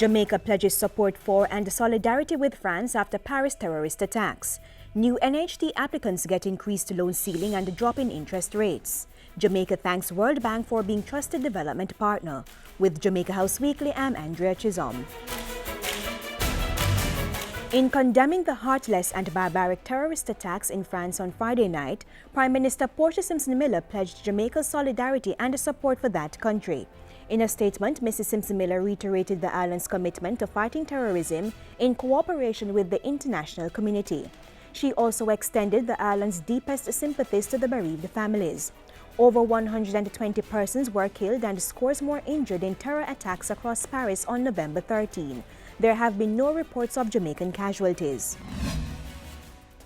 Jamaica pledges support for and solidarity with France after Paris terrorist attacks. New NHT applicants get increased loan ceiling and a drop in interest rates. Jamaica thanks World Bank for being trusted development partner. With Jamaica House Weekly, I'm Andrea Chisholm. In condemning the heartless and barbaric terrorist attacks in France on Friday night, Prime Minister Portia Simpson-Miller pledged Jamaica's solidarity and support for that country. In a statement, Mrs. Simpson-Miller reiterated the island's commitment to fighting terrorism in cooperation with the international community. She also extended the island's deepest sympathies to the bereaved families. Over 120 persons were killed and scores more injured in terror attacks across Paris on November 13. There have been no reports of Jamaican casualties.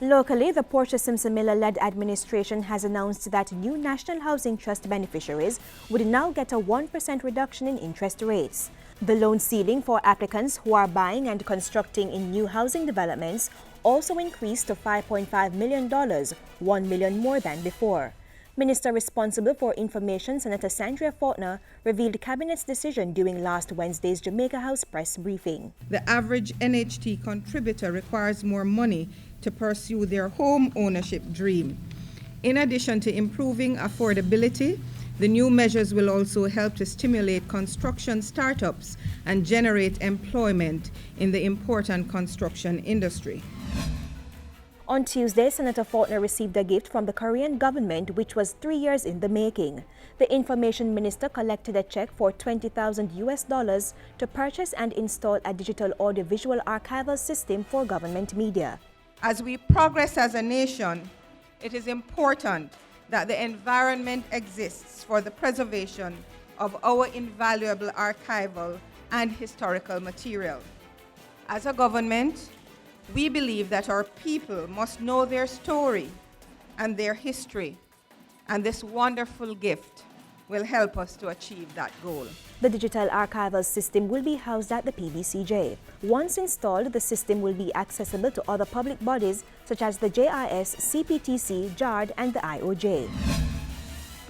Locally, the Portia Simpson-Miller-led administration has announced that new National Housing Trust beneficiaries would now get a 1% reduction in interest rates. The loan ceiling for applicants who are buying and constructing in new housing developments also increased to $5.5 million, $1 million more than before. Minister responsible for Information, Senator Sandra Faulkner, revealed Cabinet's decision during last Wednesday's Jamaica House press briefing. The average NHT contributor requires more money to pursue their home ownership dream. In addition to improving affordability, the new measures will also help to stimulate construction startups and generate employment in the important construction industry. On Tuesday, Senator Faulkner received a gift from the Korean government, which was 3 years in the making. The information minister collected a check for $20,000 to purchase and install a digital audiovisual archival system for government media. As we progress as a nation, it is important that the environment exists for the preservation of our invaluable archival and historical material. As a government, we believe that our people must know their story and their history, and this wonderful gift will help us to achieve that goal. The digital archival system will be housed at the PBCJ. Once installed, the system will be accessible to other public bodies such as the JIS, CPTC, JARD, and the IOJ.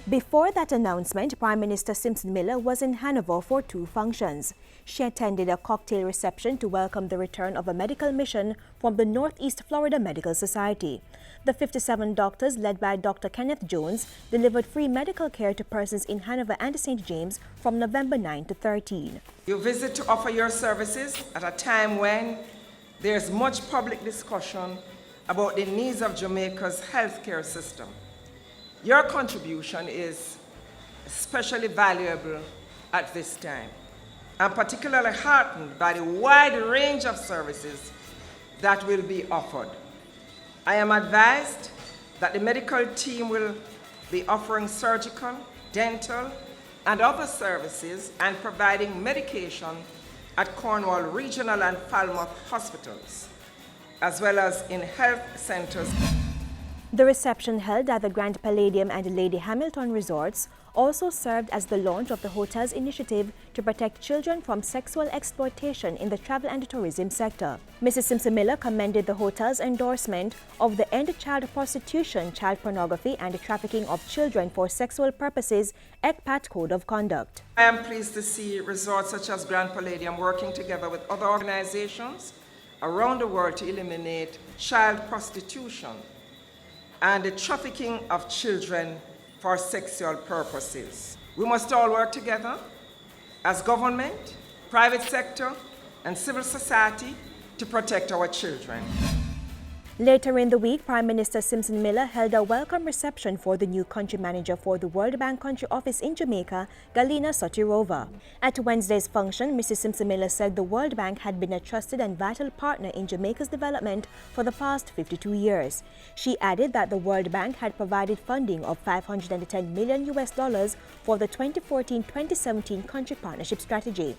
Before that announcement, Prime Minister Simpson-Miller was in Hanover for 2 functions. She attended a cocktail reception to welcome the return of a medical mission from the Northeast Florida Medical Society. The 57 doctors, led by Dr. Kenneth Jones, delivered free medical care to persons in Hanover and St. James from November 9 to 13. You visit to offer your services at a time when there's much public discussion about the needs of Jamaica's healthcare system. Your contribution is especially valuable at this time. I'm particularly heartened by the wide range of services that will be offered. I am advised that the medical team will be offering surgical, dental, and other services and providing medication at Cornwall Regional and Falmouth hospitals, as well as in health centers. The reception held at the Grand Palladium and Lady Hamilton resorts also served as the launch of the hotel's initiative to protect children from sexual exploitation in the travel and tourism sector. Mrs. Simpson-Miller commended the hotel's endorsement of the End Child Prostitution, Child Pornography and Trafficking of Children for Sexual Purposes ECPAT Code of Conduct. I am pleased to see resorts such as Grand Palladium working together with other organizations around the world to eliminate child prostitution and the trafficking of children for sexual purposes. We must all work together as government, private sector, and civil society to protect our children. Later in the week, Prime Minister Simpson-Miller held a welcome reception for the new country manager for the World Bank Country Office in Jamaica, Galina Sotirova. At Wednesday's function, Mrs. Simpson-Miller said the World Bank had been a trusted and vital partner in Jamaica's development for the past 52 years. She added that the World Bank had provided funding of $510 million for the 2014-2017 country partnership strategy.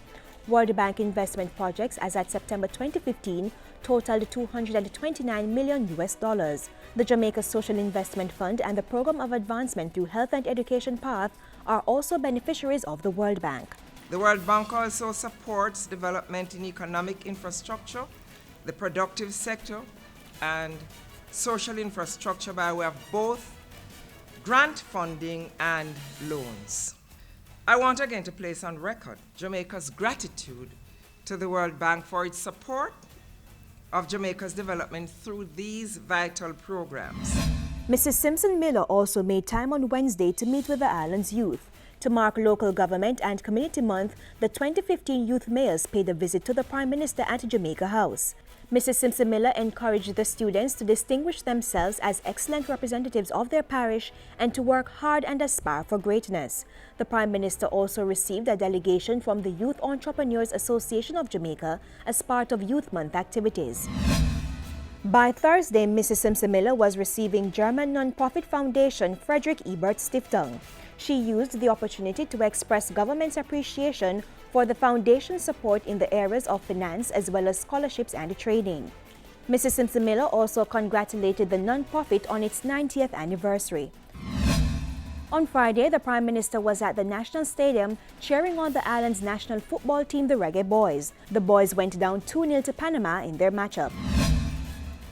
World Bank investment projects as at September 2015 totaled $229 million. The Jamaica Social Investment Fund and the Program of Advancement through Health and Education PATH are also beneficiaries of the World Bank. The World Bank also supports development in economic infrastructure, the productive sector, and social infrastructure by way of both grant funding and loans. I want again to place on record Jamaica's gratitude to the World Bank for its support of Jamaica's development through these vital programs. Mrs. Simpson-Miller also made time on Wednesday to meet with the island's youth. To mark Local Government and Community Month, the 2015 Youth Mayors paid a visit to the Prime Minister at Jamaica House. Mrs. Simpson-Miller encouraged the students to distinguish themselves as excellent representatives of their parish and to work hard and aspire for greatness. The Prime Minister also received a delegation from the Youth Entrepreneurs Association of Jamaica as part of Youth Month activities. By Thursday, Mrs. Simpson-Miller was receiving German non-profit foundation Friedrich Ebert Stiftung. She used the opportunity to express government's appreciation for the foundation's support in the areas of finance as well as scholarships and training. Mrs. Simpson-Miller also congratulated the non-profit on its 90th anniversary. On Friday, the Prime Minister was at the National Stadium cheering on the island's national football team, the Reggae Boys. The boys went down 2-0 to Panama in their matchup.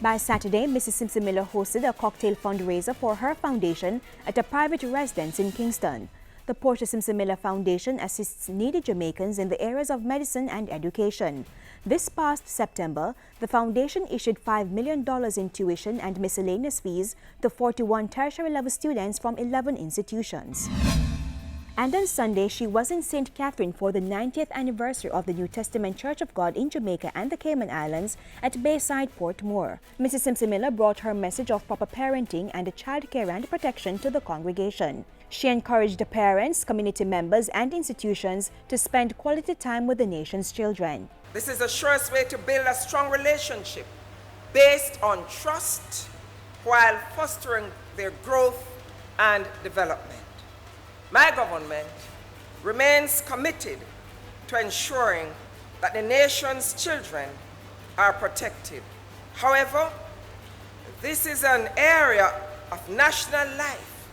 By Saturday, Mrs. Simpson-Miller hosted a cocktail fundraiser for her foundation at a private residence in Kingston. The Portia Simpson-Miller Foundation assists needy Jamaicans in the areas of medicine and education. This past September, the foundation issued $5 million in tuition and miscellaneous fees to 41 tertiary-level students from 11 institutions. And on Sunday, she was in St. Catherine for the 90th anniversary of the New Testament Church of God in Jamaica and the Cayman Islands at Bayside Port Moore. Mrs. Simpson-Miller brought her message of proper parenting and childcare and protection to the congregation. She encouraged the parents, community members, and institutions to spend quality time with the nation's children. This is the surest way to build a strong relationship based on trust while fostering their growth and development. My government remains committed to ensuring that the nation's children are protected. However, this is an area of national life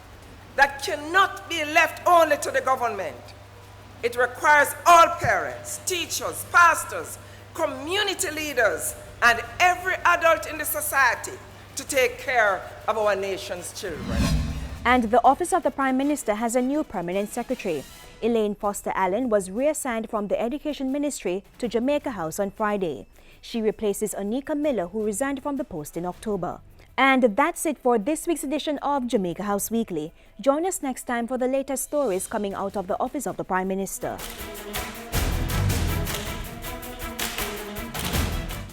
that cannot be left only to the government. It requires all parents, teachers, pastors, community leaders, and every adult in the society to take care of our nation's children. And the Office of the Prime Minister has a new permanent secretary. Elaine Foster Allen was reassigned from the Education Ministry to Jamaica House on Friday. She replaces Onika Miller, who resigned from the post in October. And that's it for this week's edition of Jamaica House Weekly. Join us next time for the latest stories coming out of the Office of the Prime Minister.